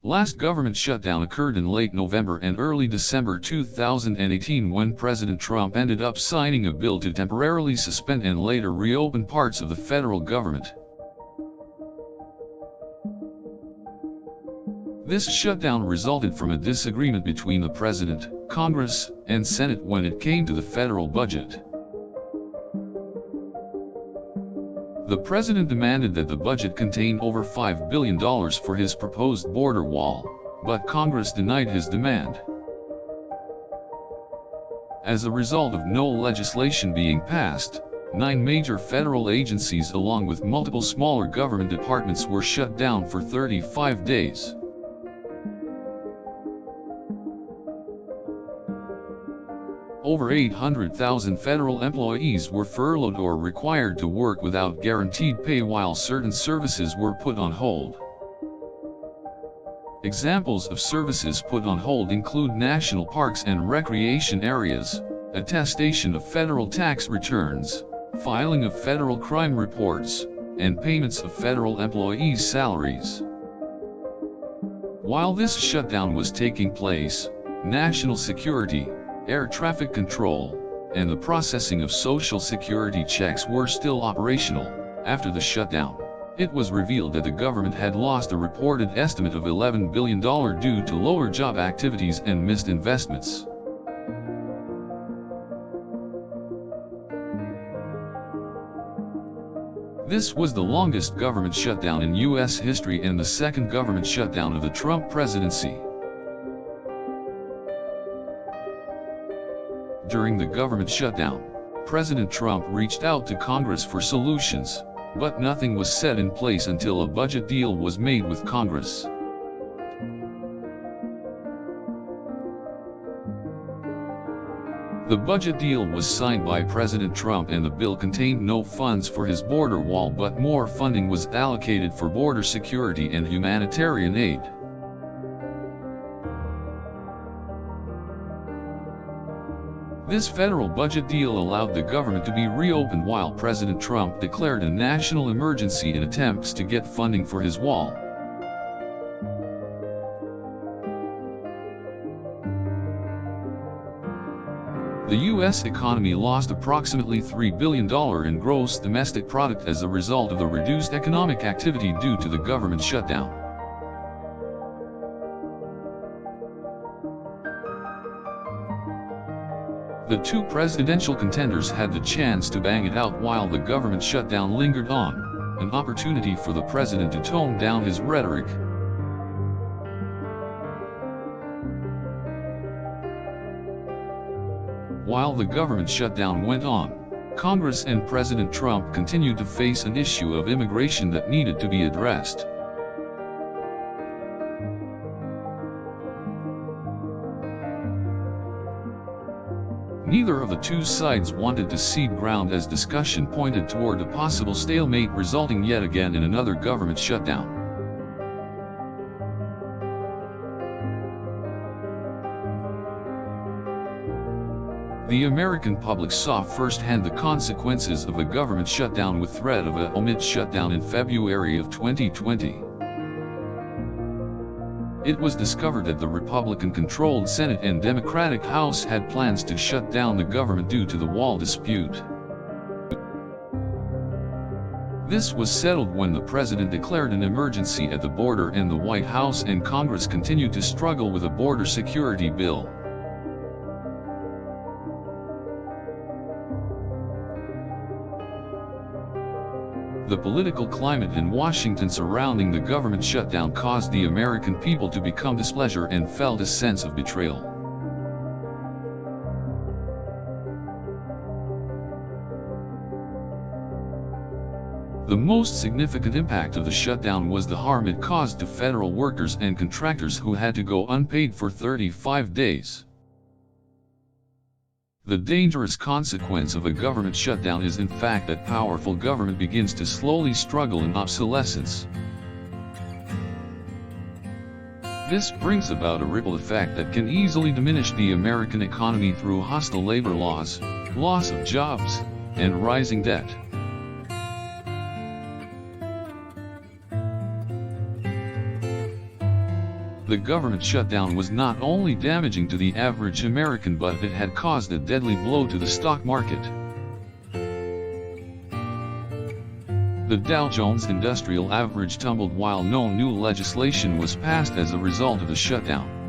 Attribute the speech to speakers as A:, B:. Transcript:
A: Last government shutdown occurred in late November and early December 2018 when President Trump ended up signing a bill to temporarily suspend and later reopen parts of the federal government. This shutdown resulted from a disagreement between the President, Congress, and Senate when it came to the federal budget. The President demanded that the budget contain over $5 billion for his proposed border wall, but Congress denied his demand. As a result of no legislation being passed, 9 major federal agencies along with multiple smaller government departments were shut down for 35 days. Over 800,000 federal employees were furloughed or required to work without guaranteed pay while certain services were put on hold. Examples of services put on hold include national parks and recreation areas, attestation of federal tax returns, filing of federal crime reports, and payments of federal employees' salaries. While this shutdown was taking place, national security, air traffic control, and the processing of Social Security checks were still operational. After the shutdown, it was revealed that the government had lost a reported estimate of $11 billion due to lower job activities and missed investments. This was the longest government shutdown in U.S. history and the second government shutdown of the Trump presidency. During the government shutdown, President Trump reached out to Congress for solutions, but nothing was set in place until a budget deal was made with Congress. The budget deal was signed by President Trump and the bill contained no funds for his border wall, but more funding was allocated for border security and humanitarian aid. This federal budget deal allowed the government to be reopened while President Trump declared a national emergency in attempts to get funding for his wall. The U.S. economy lost approximately $3 billion in gross domestic product as a result of the reduced economic activity due to the government shutdown. The two presidential contenders had the chance to bang it out while the government shutdown lingered on, an opportunity for the president to tone down his rhetoric. While the government shutdown went on, Congress and President Trump continued to face an issue of immigration that needed to be addressed. Neither of the two sides wanted to cede ground as discussion pointed toward a possible stalemate resulting yet again in another government shutdown. The American public saw firsthand the consequences of a government shutdown with threat of a mid-shutdown in February of 2020. It was discovered that the Republican-controlled Senate and Democratic House had plans to shut down the government due to the wall dispute. This was settled when the president declared an emergency at the border and the White House and Congress continued to struggle with a border security bill. The political climate in Washington surrounding the government shutdown caused the American people to become displeasure and felt a sense of betrayal. The most significant impact of the shutdown was the harm it caused to federal workers and contractors who had to go unpaid for 35 days. The dangerous consequence of a government shutdown is in fact that powerful government begins to slowly struggle in obsolescence. This brings about a ripple effect that can easily diminish the American economy through hostile labor laws, loss of jobs, and rising debt. The government shutdown was not only damaging to the average American, but it had caused a deadly blow to the stock market. The Dow Jones Industrial Average tumbled while no new legislation was passed as a result of the shutdown.